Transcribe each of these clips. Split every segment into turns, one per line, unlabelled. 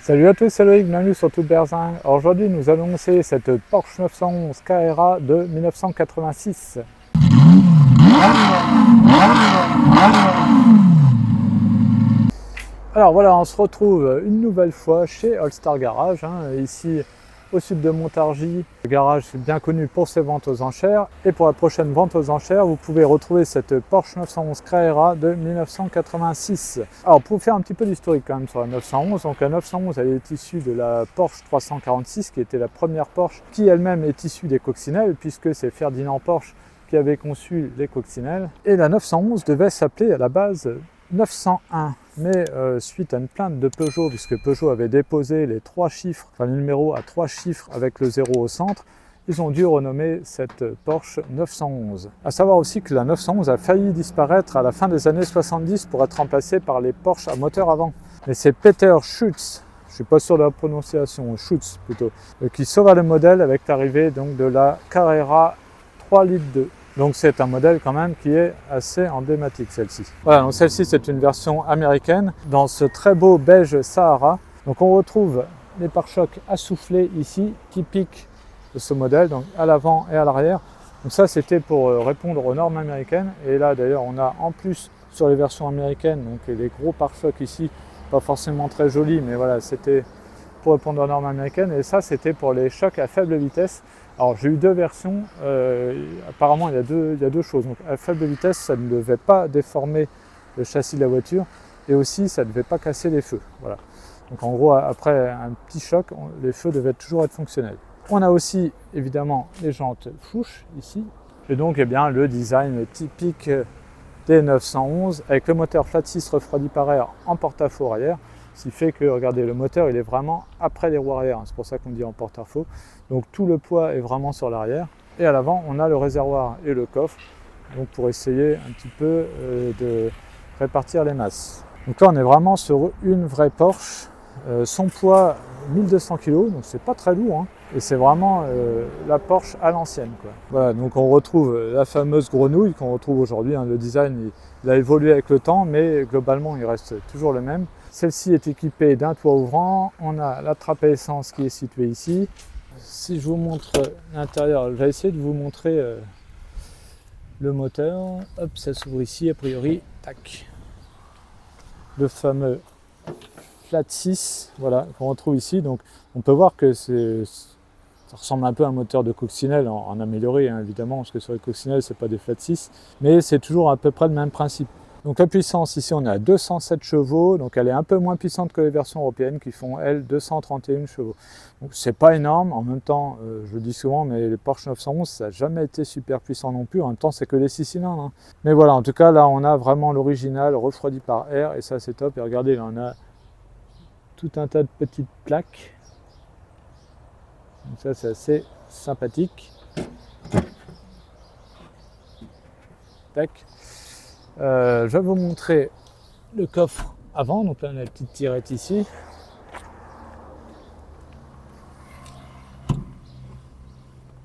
Salut à tous, c'est Loïc, bienvenue sur Tout Berzing. Aujourd'hui, nous allons essayer cette Porsche 911 Carrera de 1986. Alors voilà, on se retrouve une nouvelle fois chez All Star Garage, ici au sud de Montargis. Le garage est bien connu pour ses ventes aux enchères. Et pour la prochaine vente aux enchères, vous pouvez retrouver cette Porsche 911 Carrera de 1986. Alors pour vous faire un petit peu d'historique quand même sur la 911, donc la 911 elle est issue de la Porsche 346 qui était la première Porsche qui elle-même est issue des coccinelles puisque c'est Ferdinand Porsche qui avait conçu les coccinelles. Et la 911 devait s'appeler à la base 901, mais suite à une plainte de Peugeot, puisque Peugeot avait déposé les trois chiffres, enfin le numéro à 3 chiffres avec le 0 au centre, ils ont dû renommer cette Porsche 911. A savoir aussi que la 911 a failli disparaître à la fin des années 70 pour être remplacée par les Porsche à moteur avant. Mais c'est Peter Schutz, je ne suis pas sûr de la prononciation, Schutz plutôt, qui sauva le modèle avec l'arrivée donc de la Carrera 3 litres 2. Donc c'est un modèle quand même qui est assez emblématique celle-ci. Voilà, donc celle-ci c'est une version américaine dans ce très beau beige Sahara. Donc on retrouve les pare-chocs assoufflés ici, typiques de ce modèle, donc à l'avant et à l'arrière. Donc ça c'était pour répondre aux normes américaines. Et là d'ailleurs on a en plus sur les versions américaines, donc les gros pare-chocs ici, pas forcément très jolis, mais voilà, c'était pour répondre aux normes américaines. Et ça c'était pour les chocs à faible vitesse. Alors j'ai eu deux versions, apparemment il y a deux choses. Donc à faible vitesse, ça ne devait pas déformer le châssis de la voiture et aussi ça ne devait pas casser les feux. Voilà. Donc en gros, après un petit choc, les feux devaient toujours être fonctionnels. On a aussi évidemment les jantes Fuchs ici et donc bien, le design typique des 911 avec le moteur flat 6 refroidi par air en porte-à-faux arrière. Ce qui fait que, regardez, le moteur il est vraiment après les roues arrière, c'est pour ça qu'on dit en porte-à-faux. Donc tout le poids est vraiment sur l'arrière. Et à l'avant, on a le réservoir et le coffre, donc pour essayer un petit peu de répartir les masses. Donc là, on est vraiment sur une vraie Porsche. Son poids 1200 kg, donc c'est pas très lourd, et c'est vraiment la Porsche à l'ancienne, quoi. Voilà, donc on retrouve la fameuse grenouille qu'on retrouve aujourd'hui. Le design il a évolué avec le temps, mais globalement il reste toujours le même. Celle-ci est équipée d'un toit ouvrant, on a la trappe à essence qui est située ici. Si je vous montre l'intérieur, je vais essayer de vous montrer le moteur. Hop, ça s'ouvre ici, a priori, tac. Le fameux flat 6, voilà, qu'on retrouve ici. Donc on peut voir que ça ressemble un peu à un moteur de coccinelle en amélioré, évidemment, parce que sur les coccinelles, c'est pas des flat 6, mais c'est toujours à peu près le même principe. Donc la puissance, ici on est à 207 chevaux, donc elle est un peu moins puissante que les versions européennes qui font, elles, 231 chevaux. Donc c'est pas énorme, en même temps, je le dis souvent, mais les Porsche 911, ça n'a jamais été super puissant non plus, en même temps c'est que les 6 cylindres. Mais voilà, en tout cas là on a vraiment l'original refroidi par air, et ça c'est top, et regardez, là on a tout un tas de petites plaques. Donc ça c'est assez sympathique. Tac. Je vais vous montrer le coffre avant, donc là on a la petite tirette ici.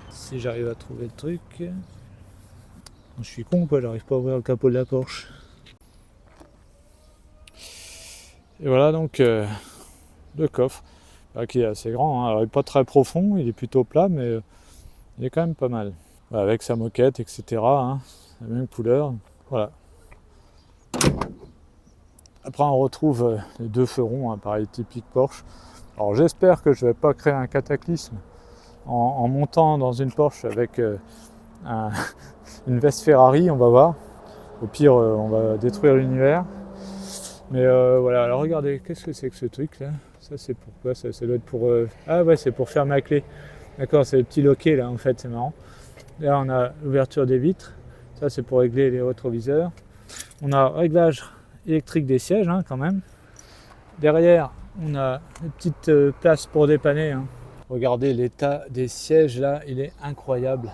Si j'arrive à trouver le truc. Je suis con quoi, j'arrive pas à ouvrir le capot de la Porsche. Et voilà donc le coffre, qui est assez grand, Alors, il n'est pas très profond, il est plutôt plat, mais il est quand même pas mal. Voilà, avec sa moquette, etc. La même couleur, voilà. Après on retrouve les deux feux ronds, pareil typique Porsche. Alors j'espère que je ne vais pas créer un cataclysme en montant dans une Porsche avec une veste Ferrari, on va voir. Au pire on va détruire l'univers. Mais voilà, alors regardez, qu'est-ce que c'est que ce truc là? Ça c'est pour quoi? Ça doit être pour... Ah ouais, c'est pour faire ma clé. D'accord, c'est le petit loquet là en fait, c'est marrant. Là on a l'ouverture des vitres. Ça c'est pour régler les rétroviseurs. On a réglage électrique des sièges quand même. Derrière on a une petite place pour dépanner. Regardez l'état des sièges là, il est incroyable.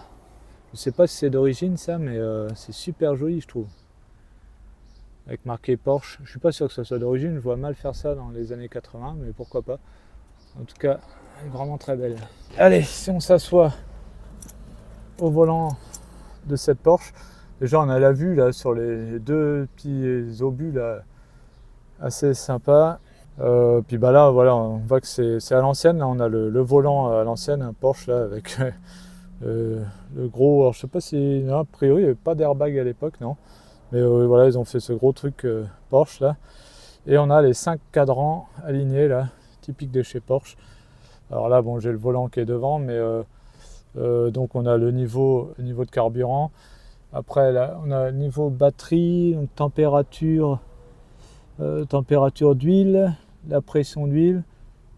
Je sais pas si c'est d'origine ça, mais c'est super joli je trouve. Avec marqué Porsche, je suis pas sûr que ça soit d'origine, je vois mal faire ça dans les années 80, mais pourquoi pas. En tout cas, elle est vraiment très belle. Allez, si on s'assoit au volant de cette Porsche, déjà on a la vue là sur les deux petits obus là, assez sympa. Puis bah là, voilà, on voit que c'est à l'ancienne. Là, on a le volant à l'ancienne, un Porsche là, avec le gros. Alors, je sais pas si, non, a priori, il n'y avait pas d'airbag à l'époque, non. Mais voilà, ils ont fait ce gros truc Porsche là. Et on a les 5 cadrans alignés là, typiques de chez Porsche. Alors là, bon, j'ai le volant qui est devant, mais donc on a le niveau de carburant. Après, là, on a le niveau batterie, donc température d'huile, la pression d'huile.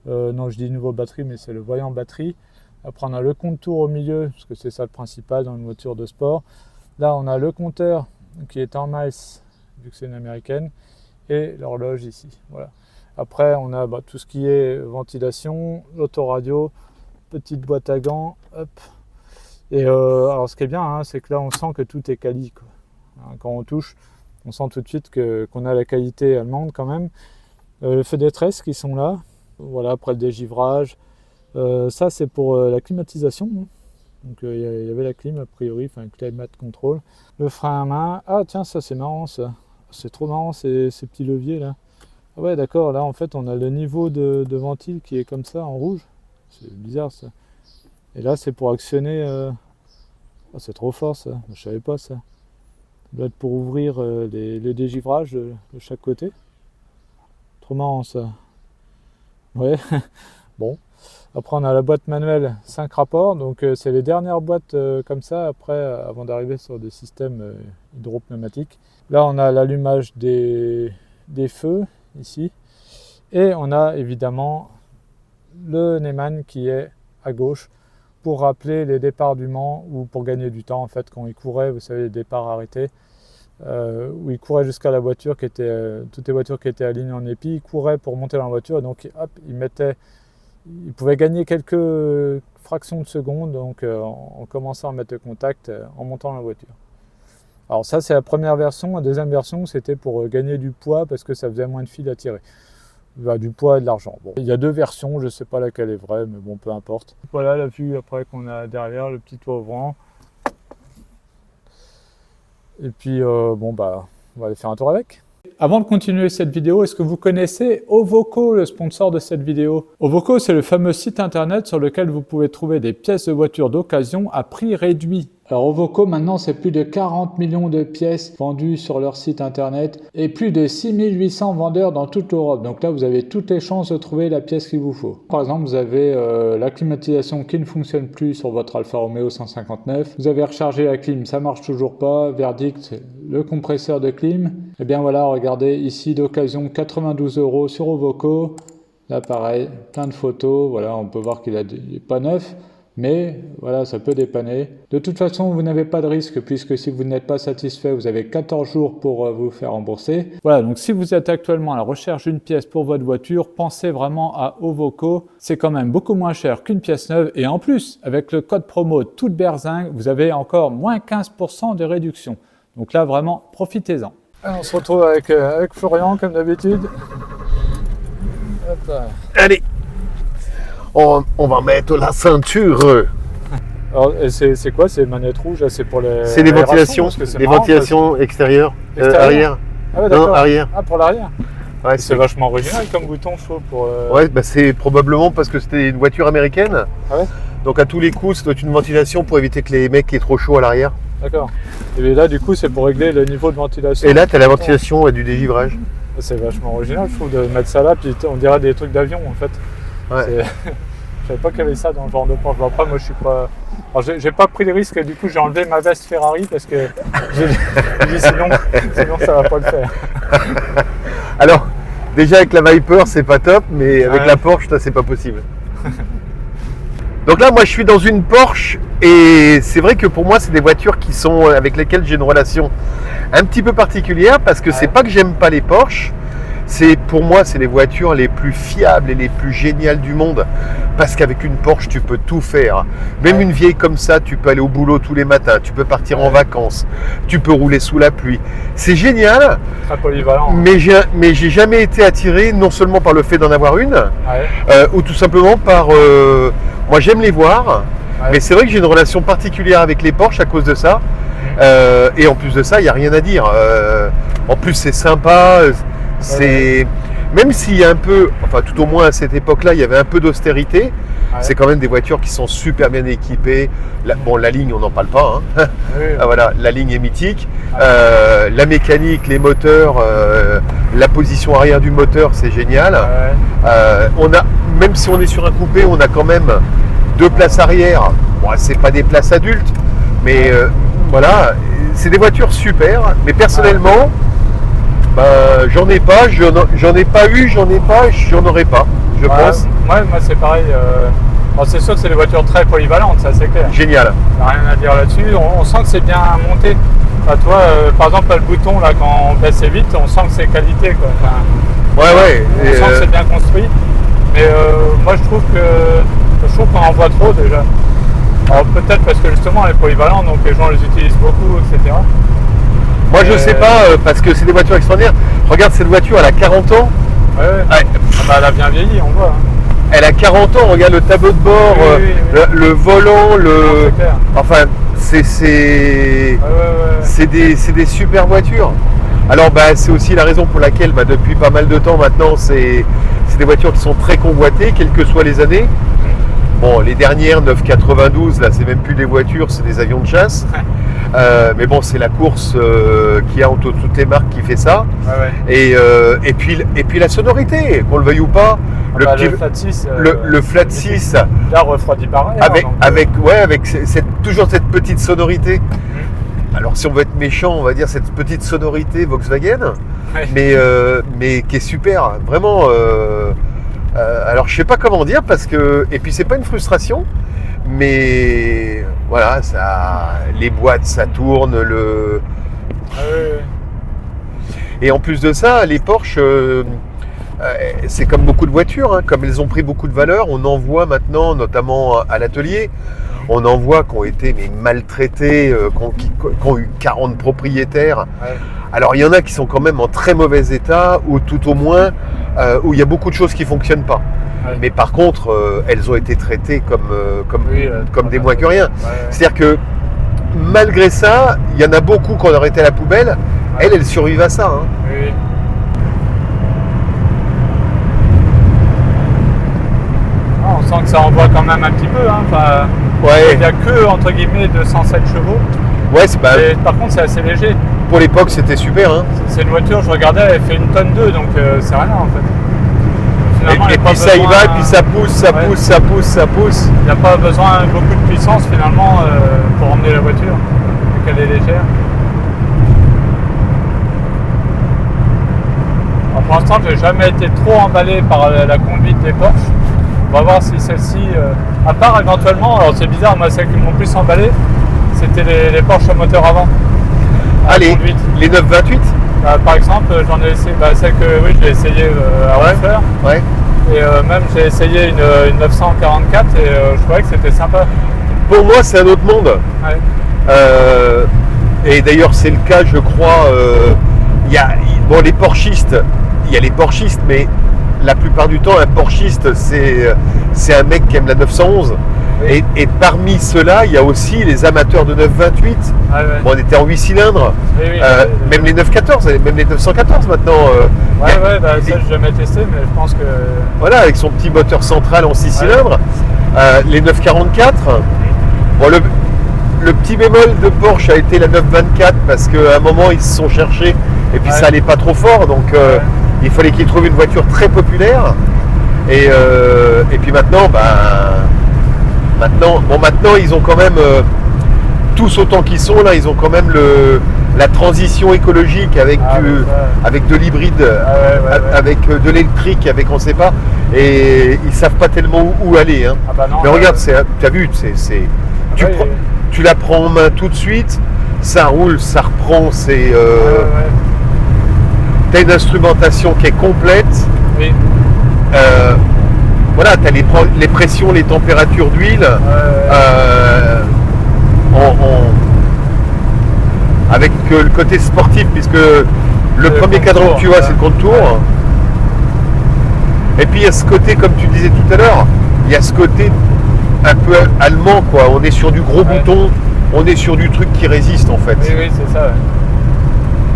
Non, je dis niveau batterie, mais c'est le voyant batterie. Après, on a le compte-tours au milieu, parce que c'est ça le principal dans une voiture de sport. Là, on a le compteur qui est en miles, vu que c'est une américaine, et l'horloge ici. Voilà. Après, on a tout ce qui est ventilation, l'autoradio, petite boîte à gants, hop. Et alors, ce qui est bien, hein, c'est que là, on sent que tout est quali, quoi. Hein, quand on touche, on sent tout de suite qu'on a la qualité allemande quand même. Le feu des tresses qui sont là. Voilà, après le dégivrage. Ça, c'est pour la climatisation. Donc, il y avait la clim a priori, enfin, climate control. Le frein à main. Ah, tiens, ça, c'est marrant, ça. C'est trop marrant, ces petits leviers là. Ah ouais, d'accord, là, en fait, on a le niveau de ventile qui est comme ça, en rouge. C'est bizarre, ça. Et là, c'est pour actionner. Oh, c'est trop fort, ça. Je savais pas, ça. Ça doit être pour ouvrir le dégivrage de chaque côté. Trop marrant, ça. Ouais, bon. Après, on a la boîte manuelle 5 rapports. Donc, c'est les dernières boîtes comme ça, après, avant d'arriver sur des systèmes hydropneumatiques. Là, on a l'allumage des feux, ici. Et on a évidemment le Neumann qui est à gauche, pour rappeler les départs du Mans ou pour gagner du temps en fait quand il courait, vous savez les départs arrêtés, où il courait jusqu'à la voiture qui était, toutes les voitures qui étaient alignées en épi, il courait pour monter dans la voiture, donc hop, il pouvait gagner quelques fractions de secondes donc en commençant à mettre le contact en montant dans la voiture. Alors ça c'est la première version, la deuxième version c'était pour gagner du poids parce que ça faisait moins de fil à tirer. Du poids et de l'argent. Bon, il y a 2 versions, je ne sais pas laquelle est vraie, mais bon, peu importe. Voilà la vue après qu'on a derrière, le petit toit ouvrant. Et puis, bon, bah, on va aller faire un tour avec. Avant de continuer cette vidéo, est-ce que vous connaissez Ovoco, le sponsor de cette vidéo? Ovoco, c'est le fameux site internet sur lequel vous pouvez trouver des pièces de voitures d'occasion à prix réduit. Alors Ovoco, maintenant, c'est plus de 40 millions de pièces vendues sur leur site internet et plus de 6800 vendeurs dans toute l'Europe. Donc là, vous avez toutes les chances de trouver la pièce qu'il vous faut. Par exemple, vous avez la climatisation qui ne fonctionne plus sur votre Alfa Romeo 159. Vous avez rechargé la clim, ça marche toujours pas. Verdict, le compresseur de clim. Et bien voilà, regardez ici d'occasion 92 € sur Ovoco. Là pareil, plein de photos. Voilà, on peut voir qu'il n'est pas neuf. Mais voilà, ça peut dépanner. De toute façon, vous n'avez pas de risque puisque si vous n'êtes pas satisfait, vous avez 14 jours pour vous faire rembourser. Voilà, donc si vous êtes actuellement à la recherche d'une pièce pour votre voiture, pensez vraiment à Ovoco. C'est quand même beaucoup moins cher qu'une pièce neuve. Et en plus, avec le code promo toute berzingue, vous avez encore moins 15% de réduction. Donc là, vraiment, profitez-en. On se retrouve avec Florian, comme d'habitude.
Allez, on va mettre la ceinture.
Alors, c'est quoi ces manettes rouges? C'est pour les.
C'est les ventilations, extérieures, arrière.
Ah ouais,
non, arrière.
Ah, pour l'arrière.
Ouais,
c'est vachement original comme bouton, je trouve. Pour,
Ouais, bah c'est probablement parce que c'était une voiture américaine.
Ah ouais.
Donc à tous les coups, ça doit être une ventilation pour éviter que les mecs aient trop chaud à l'arrière.
D'accord. Et là, du coup, c'est pour régler le niveau de ventilation.
Et là, tu as la ventilation et du dégivrage.
C'est vachement original, je trouve, de mettre ça là. Puis on dirait des trucs d'avion, en fait.
Ouais.
Je savais pas qu'il y avait ça dans le genre de Porsche. Bon, après, moi, je suis pas. Alors, j'ai pas pris le risque. Du coup, j'ai enlevé ma veste Ferrari parce que j'ai dit sinon, ça va pas le faire.
Alors, déjà avec la Viper, c'est pas top, mais avec la Porsche, c'est pas possible. Donc là, moi, je suis dans une Porsche et c'est vrai que pour moi, c'est des voitures qui sont avec lesquelles j'ai une relation un petit peu particulière parce que c'est pas que j'aime pas les Porsche. Pour moi, c'est les voitures les plus fiables et les plus géniales du monde. Parce qu'avec une Porsche, tu peux tout faire. Même une vieille comme ça, tu peux aller au boulot tous les matins. Tu peux partir en vacances. Tu peux rouler sous la pluie. C'est génial.
Très polyvalent.
Mais j'ai jamais été attiré, non seulement par le fait d'en avoir une, ou tout simplement par... moi, j'aime les voir. Mais c'est vrai que j'ai une relation particulière avec les Porsche à cause de ça. Et en plus de ça, il n'y a rien à dire. En plus, c'est sympa. même s'il y a un peu, enfin tout au moins à cette époque-là, il y avait un peu d'austérité, c'est quand même des voitures qui sont super bien équipées. Bon, la ligne, on n'en parle pas. Hein.
Oui.
Ah, voilà, la ligne est mythique. La mécanique, les moteurs, la position arrière du moteur, c'est génial. Même si on est sur un coupé, on a quand même 2 places arrière. Bon, c'est pas des places adultes, mais voilà, c'est des voitures super. Mais personnellement, j'en ai pas, j'en ai pas eu, j'en aurai pas, je pense.
Ouais, moi c'est pareil. C'est sûr que c'est des voitures très polyvalentes, ça c'est clair.
Génial.
Rien à dire là-dessus. On sent que c'est bien monté. Enfin, toi, par exemple, le bouton là, quand on baisse vite, on sent que c'est qualité, quoi. Enfin, on sent que c'est bien construit. Mais moi je trouve qu'on en voit trop déjà. Alors peut-être parce que justement elle est polyvalente, donc les gens les utilisent beaucoup, etc.
Moi je sais pas, parce que c'est des voitures extraordinaires. Regarde cette voiture, elle a 40 ans.
Elle a bien vieilli, on voit. Hein.
Elle a 40 ans, regarde le tableau de bord, le volant, enfin c'est des super voitures. Alors c'est aussi la raison pour laquelle depuis pas mal de temps maintenant c'est des voitures qui sont très convoitées, quelles que soient les années. Bon, les dernières 992, là c'est même plus des voitures, c'est des avions de chasse. Mais bon, c'est la course qu'il y a entre toutes les marques qui fait ça. Et puis la sonorité, qu'on le veuille ou pas.
Le flat 6.
Le flat 6.
Là, refroidi par air.
Avec toujours cette petite sonorité. Alors si on veut être méchant, on va dire cette petite sonorité Volkswagen, mais qui est super, vraiment. Alors je sais pas comment dire parce que, et puis c'est pas une frustration, mais voilà, les boîtes ça tourne, et en plus de ça, les Porsche, c'est comme beaucoup de voitures, hein, comme elles ont pris beaucoup de valeur, on en voit maintenant, notamment à l'atelier. On en voit qui ont été maltraités, qui ont eu 40 propriétaires. Alors il y en a qui sont quand même en très mauvais état, ou tout au moins où il y a beaucoup de choses qui ne fonctionnent pas. Mais par contre, elles ont été traitées comme des moins que rien. C'est-à-dire que malgré ça, il y en a beaucoup qui ont arrêté à la poubelle. Elles survivent à ça. Hein.
On sent que ça envoie quand même un petit peu. Hein. Enfin, il n'y a que entre guillemets 207 chevaux. Par contre, c'est assez léger.
Pour l'époque, c'était super. Hein.
C'est une voiture, je regardais, elle fait 1,2 tonne, donc c'est rien en fait.
Et puis ça y va, et puis ça pousse.
Il n'y a pas besoin de beaucoup de puissance finalement pour emmener la voiture, vu qu'elle est légère. Alors, pour l'instant, je n'ai jamais été trop emballé par la conduite des Porsche. On va voir si celle-ci, à part éventuellement, alors c'est bizarre, moi celles qui m'ont plus emballé, c'était les Porsche à moteur avant.
Les 928
par exemple, j'en ai essayé, celle que je l'ai essayé à refaire. Et même j'ai essayé une 944 et je trouvais que c'était sympa.
Pour moi, c'est un autre monde. Et d'ailleurs, c'est le cas, je crois. Les Porschistes, il y a les Porschistes, mais la plupart du temps, un Porschiste, c'est un mec qui aime la 911. Et parmi ceux-là, il y a aussi les amateurs de 928. Bon, on était en 8 cylindres. Même les 914, même les 914 maintenant.
Ça, je n'ai jamais testé, mais je pense que.
Voilà, avec son petit moteur central en 6 cylindres. Les 944. Bon, le petit bémol de Porsche a été la 924 parce qu'à un moment, ils se sont cherchés et puis ça allait pas trop fort. Donc, il fallait qu'ils trouvent une voiture très populaire. Et puis maintenant, maintenant, ils ont quand même, tous autant qu'ils sont là, ils ont quand même la transition écologique avec avec de l'hybride, avec de l'électrique, avec on ne sait pas, et ils savent pas tellement où aller. Hein. Mais regarde, tu as vu, tu la prends en main tout de suite, ça roule, ça reprend, t'as une instrumentation qui est complète. Voilà, tu as les pressions, les températures d'huile, avec le côté sportif, puisque le premier cadran que tu vois, c'est le contour. Et puis il y a ce côté, comme tu disais tout à l'heure, il y a ce côté un peu allemand, quoi. On est sur du gros bouton, on est sur du truc qui résiste en fait.
Oui, c'est ça.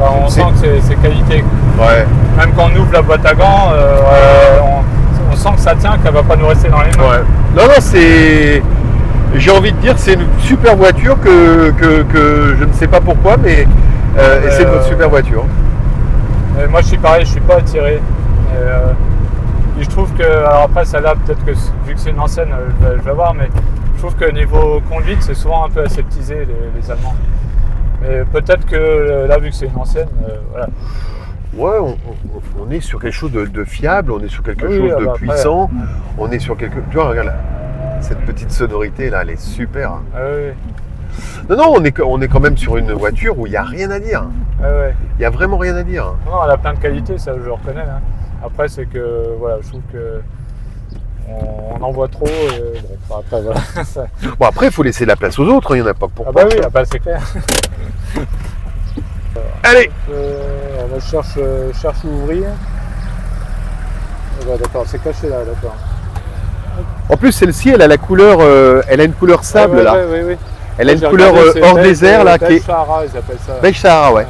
On sent que c'est qualité.
Ouais.
Même quand on ouvre la boîte à gants, on sent que ça tient, qu'elle va pas nous rester dans les mains.
Ouais. Non, c'est... J'ai envie de dire, c'est une super voiture que je ne sais pas pourquoi, mais c'est une super voiture.
Moi, je suis pareil, je suis pas attiré. Et je trouve que, alors après, celle-là, peut-être que vu que c'est une ancienne, je vais voir, mais je trouve que niveau conduite, c'est souvent un peu aseptisé les Allemands. Mais peut-être que là, vu que c'est une ancienne, voilà.
Ouais, on est sur quelque chose de fiable, on est sur quelque chose de puissant, on est sur quelque... Tu vois, regarde, cette petite sonorité là, elle est super.
Ah, oui.
Non, on est quand même sur une voiture où il n'y a rien à dire.
Ah, ouais.
Il n'y a vraiment rien à dire.
Non, elle a plein de qualités, ça je le reconnais. Hein. Après, c'est que, voilà, je trouve que on en voit trop. Et, bon, après, voilà.
Bon, après, il faut laisser la place aux autres, il n'y en a pas pour
Ah, bah oui, ah, bah, c'est clair.
Allez,
on cherche où ouvrir. Ah, bah, d'accord, c'est caché là, d'accord.
en plus, celle-ci, elle a la couleur, elle a une couleur sable là.
Oui.
Elle a une couleur hors désert là, qui est
Sahara, ils appellent ça.
beige Sahara, ouais.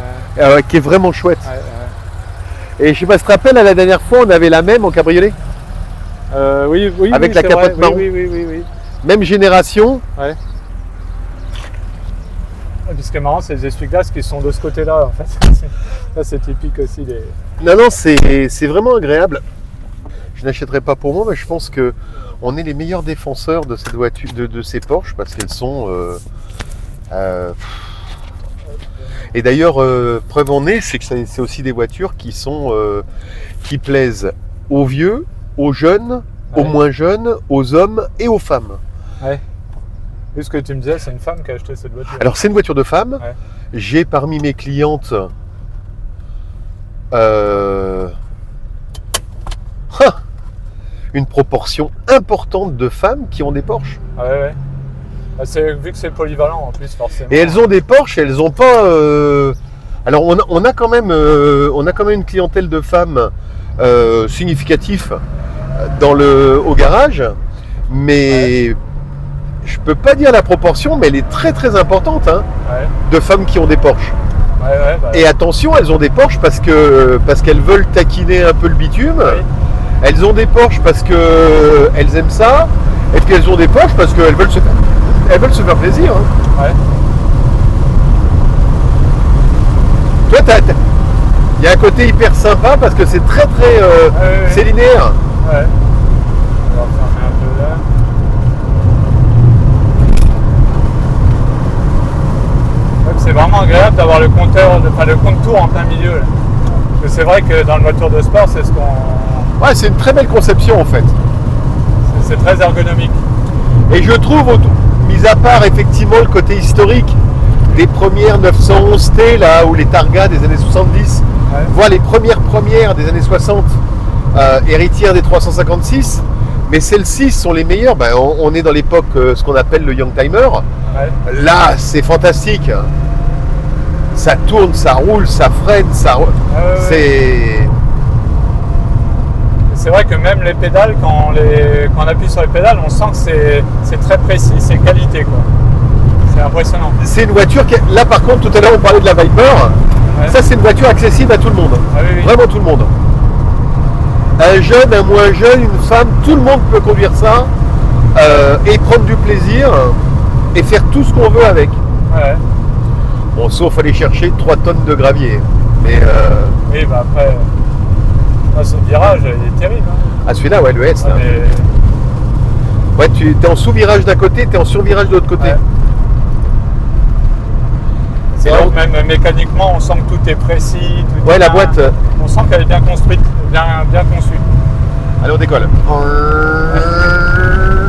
Qui est vraiment chouette.
Ouais.
Et je sais pas si tu te rappelles, la dernière fois, on avait la même en cabriolet.
Oui.
Avec la capote marron.
Oui.
Même génération.
Ouais. Et puis ce qui est marrant, c'est les essuie-glaces qui sont de ce côté-là, en fait. Ça, c'est typique aussi des...
Non, c'est vraiment agréable. Je n'achèterai pas pour moi, mais je pense que on est les meilleurs défenseurs de cette voiture, de ces Porsche, parce qu'elles sont... Et d'ailleurs, preuve en est, c'est que c'est aussi des voitures qui plaisent aux vieux, aux jeunes, aux moins jeunes, aux hommes et aux femmes.
Ouais. Oui, ce que tu me disais, c'est une femme qui a acheté cette voiture.
Alors c'est une voiture de femme.
Ouais.
J'ai parmi mes clientes une proportion importante de femmes qui ont des Porsche.
Ah ouais. Bah, vu que c'est polyvalent en plus, forcément.
Et elles ont des Porsche, elles n'ont pas... Alors on a quand même une clientèle de femmes significative au garage, mais je peux pas dire la proportion, mais elle est très très importante de femmes qui ont des Porsche. Et attention, elles ont des Porsche parce qu'elles veulent taquiner un peu le bitume. Oui. Elles ont des Porsche parce qu'elles aiment ça, et puis elles ont des Porsche parce qu'elles veulent se faire plaisir.
Ouais.
Toi, il y a un côté hyper sympa parce que c'est très très... c'est linéaire.
Ouais. On va fermer un peu là. Ouais, c'est vraiment agréable d'avoir le compte-tour en plein milieu. Là. Parce que c'est vrai que dans le voiture de sport, c'est ce qu'on...
Ouais, c'est une très belle conception en fait.
C'est très ergonomique.
Et je trouve, mis à part effectivement le côté historique des premières 911T, là, ou les Targa des années 70, voire les premières des années 60, héritières des 356, mais celles-ci sont les meilleures. Ben, on est dans l'époque, ce qu'on appelle le Youngtimer. Ouais. Là, c'est fantastique. Ça tourne, ça roule, ça freine,
C'est vrai que même les pédales, quand on appuie sur les pédales, on sent que c'est très précis, c'est qualité, quoi. C'est impressionnant.
C'est une voiture qui... Là par contre, tout à l'heure on parlait de la Viper. Ouais. Ça c'est une voiture accessible à tout le monde.
Ah, oui.
Vraiment tout le monde. Un jeune, un moins jeune, une femme, tout le monde peut conduire ça et prendre du plaisir et faire tout ce qu'on veut avec.
Ouais.
Bon, sauf aller chercher 3 tonnes de gravier. Mais
oui, bah après... ce virage, il est terrible. Hein.
Ah celui-là, ouais, le S. Là. Ouais, tu es en sous-virage d'un côté, tu es en sur-virage de l'autre côté. Ouais.
C'est vrai que même mécaniquement, on sent que tout est précis. Tout
ouais,
est
la
bien,
boîte.
On sent qu'elle est bien construite, bien conçue.
Allez, on décolle.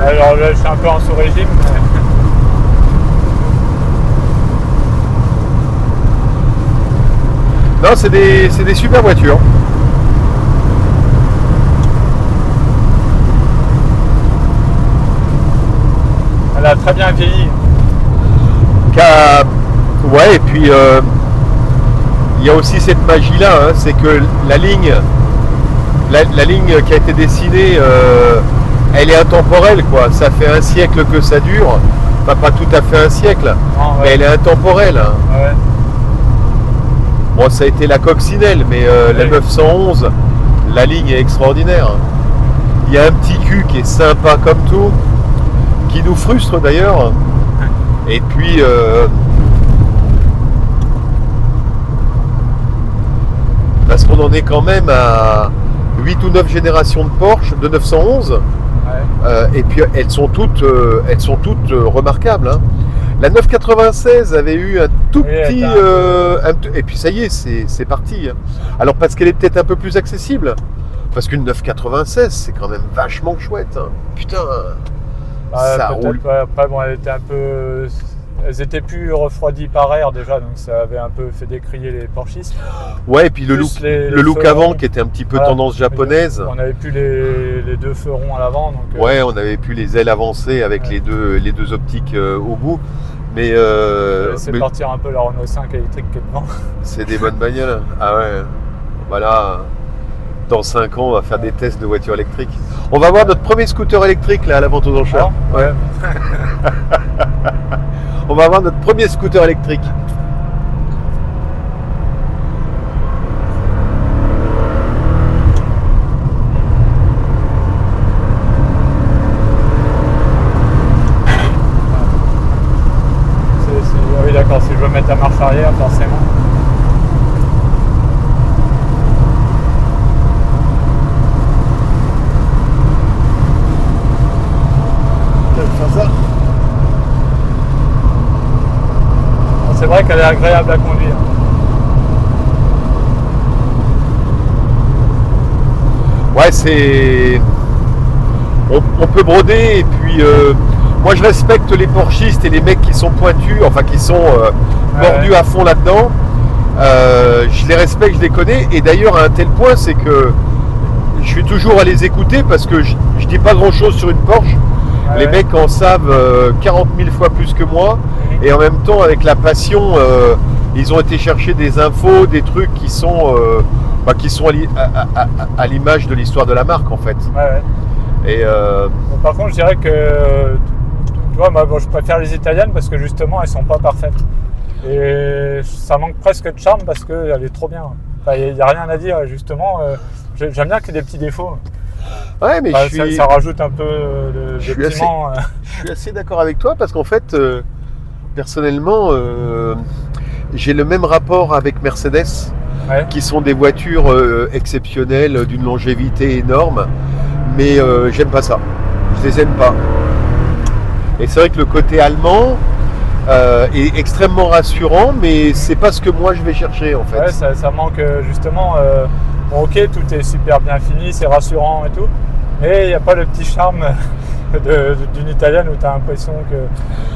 Alors là, je suis un peu en sous-régime.
Non, c'est des super voitures.
Elle a très bien vieilli.
Ouais, et puis il y a aussi cette magie-là, hein, c'est que la ligne qui a été dessinée, elle est intemporelle, quoi. Ça fait un siècle que ça dure. Enfin, pas tout à fait un siècle, mais elle est intemporelle. Hein.
Ouais.
Bon, ça a été la coccinelle, mais la 911, la ligne est extraordinaire. Il y a un petit cul qui est sympa comme tout, qui nous frustre d'ailleurs. Et puis, parce qu'on en est quand même à 8 ou 9 générations de Porsche, de 911. Et puis elles sont toutes remarquables. Hein. La 996 avait eu un tout petit... et puis ça y est, c'est parti. Hein. Alors parce qu'elle est peut-être un peu plus accessible. Parce qu'une 996, c'est quand même vachement chouette. Hein. Putain, ça roule.
Après, bon, elles étaient plus refroidies par air déjà, donc ça avait un peu fait décrier les Porschistes.
Ouais, et puis le look avant qui était un petit peu tendance japonaise.
On n'avait plus les deux feux ronds à l'avant.
Ouais, on n'avait plus les ailes avancées avec les deux optiques au bout. Mais
c'est partir un peu la Renault 5 électrique qui est devant. C'est
des bonnes bagnoles. Ah ouais. Voilà. Dans 5 ans, on va faire des tests de voitures électriques. On va voir notre premier scooter électrique là à la vente aux enchères.
Ouais.
On va avoir notre premier scooter électrique.
Oui, d'accord, si je veux mettre la marche arrière, forcément. C'est vrai qu'elle est agréable à conduire.
Ouais, c'est... On peut broder et puis... moi je respecte les porschistes et les mecs qui sont pointus, enfin qui sont mordus à fond là-dedans. Je les respecte, je les connais. Et d'ailleurs à un tel point, c'est que je suis toujours à les écouter parce que je dis pas grand-chose sur une Porsche. Les mecs en savent 40 000 fois plus que moi. Et en même temps, avec la passion, ils ont été chercher des infos, des trucs qui sont à l'image de l'histoire de la marque, en fait. Et
bon, par contre, je dirais que tu vois, moi, je préfère les italiennes parce que justement, elles sont pas parfaites. Et ça manque presque de charme parce qu'elle est trop bien. Enfin, il n'y a rien à dire, justement. J'aime bien qu'il y ait des petits défauts.
Ouais, mais
ça rajoute un peu de piment.
Je suis assez d'accord avec toi parce qu'en fait, personnellement, j'ai le même rapport avec Mercedes, qui sont des voitures exceptionnelles, d'une longévité énorme, mais j'aime pas ça. Je les aime pas. Et c'est vrai que le côté allemand est extrêmement rassurant, mais c'est pas ce que moi je vais chercher en fait.
Ouais, ça manque justement. Bon, ok, tout est super bien fini, c'est rassurant et tout, mais il n'y a pas le petit charme d'une italienne où tu as l'impression que.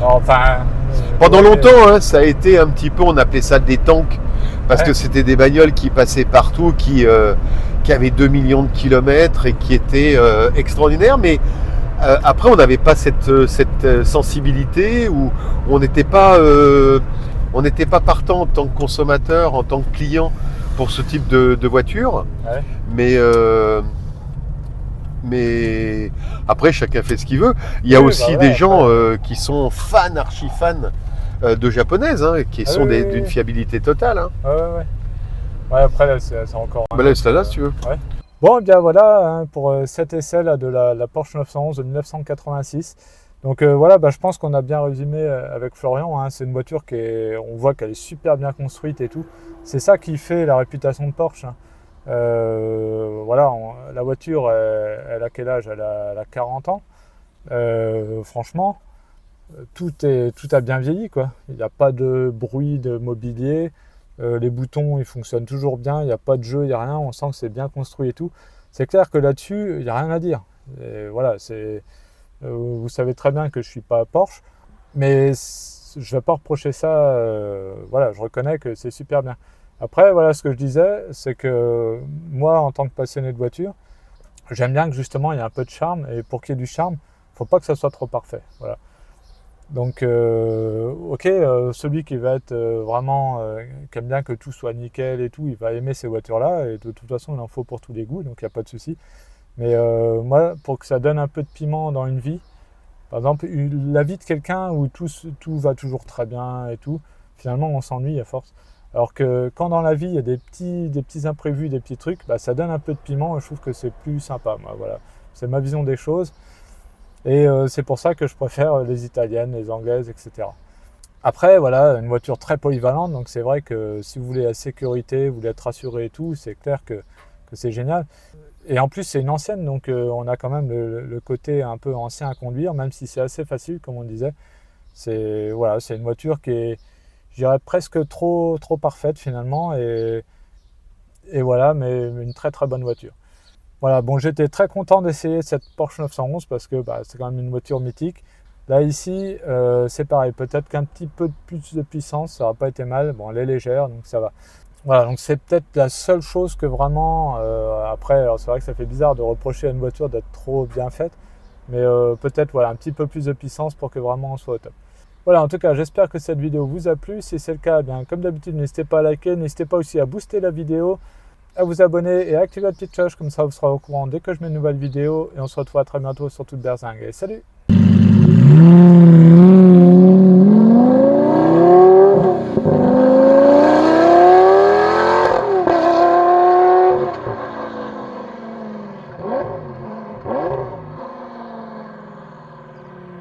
Enfin.
Pendant longtemps, hein, ça a été un petit peu, on appelait ça des tanks, parce que c'était des bagnoles qui passaient partout, qui avaient 2 millions de kilomètres et qui étaient extraordinaires, mais après on n'avait pas cette sensibilité où on n'était pas partant en tant que consommateur, en tant que client pour ce type de voiture, mais après chacun fait ce qu'il veut. Il y a aussi des gens qui sont archi fans de japonaises, hein, qui sont d'une fiabilité totale. Hein.
Ouais, après là c'est encore.
Laisse-la là si tu veux.
Ouais. Bon, et bien voilà hein, pour cet essai là, de la Porsche 911 de 1986. Donc voilà, je pense qu'on a bien résumé avec Florian. Hein, c'est une voiture on voit qu'elle est super bien construite et tout. C'est ça qui fait la réputation de Porsche. Hein. Voilà, la voiture, elle a quel âge ? Elle a 40 ans. Franchement, tout a bien vieilli, quoi. Il n'y a pas de bruit de mobilier. Les boutons, ils fonctionnent toujours bien. Il n'y a pas de jeu, il n'y a rien. On sent que c'est bien construit et tout. C'est clair que là-dessus, il n'y a rien à dire. Et voilà, vous savez très bien que je ne suis pas Porsche, mais je ne vais pas reprocher ça. Voilà, je reconnais que c'est super bien. Après, voilà, ce que je disais, c'est que moi, en tant que passionné de voiture, j'aime bien que justement, il y ait un peu de charme. Et pour qu'il y ait du charme, il ne faut pas que ça soit trop parfait. Voilà. Donc, celui qui va être vraiment, qui aime bien que tout soit nickel et tout, il va aimer ces voitures-là. Et de toute façon, il en faut pour tous les goûts, donc il n'y a pas de souci. Mais moi, pour que ça donne un peu de piment dans une vie, par exemple, la vie de quelqu'un où tout va toujours très bien et tout, finalement, on s'ennuie à force. Alors que quand dans la vie il y a des petits imprévus, des petits trucs, bah, ça donne un peu de piment et je trouve que c'est plus sympa. Moi, voilà. C'est ma vision des choses et c'est pour ça que je préfère les italiennes, les anglaises, etc. Après, voilà, une voiture très polyvalente, donc c'est vrai que si vous voulez la sécurité, vous voulez être rassuré et tout, c'est clair que c'est génial. Et en plus, c'est une ancienne, donc on a quand même le côté un peu ancien à conduire, même si c'est assez facile, comme on disait. Voilà, c'est une voiture qui est, je dirais, presque trop parfaite finalement, et voilà, mais une très très bonne voiture. Voilà, bon, j'étais très content d'essayer cette Porsche 911 parce que bah, c'est quand même une voiture mythique. Là, ici, c'est pareil, peut-être qu'un petit peu plus de puissance, ça n'aurait pas été mal. Bon, elle est légère, donc ça va. Voilà, donc c'est peut-être la seule chose que vraiment, après, alors c'est vrai que ça fait bizarre de reprocher à une voiture d'être trop bien faite, mais peut-être voilà, un petit peu plus de puissance pour que vraiment on soit au top. Voilà, en tout cas, j'espère que cette vidéo vous a plu. Si c'est le cas, bien, comme d'habitude, n'hésitez pas à liker, n'hésitez pas aussi à booster la vidéo, à vous abonner et à activer la petite cloche, comme ça vous serez au courant dès que je mets une nouvelle vidéo. Et on se retrouve à très bientôt sur Toute Berzingue. Et salut!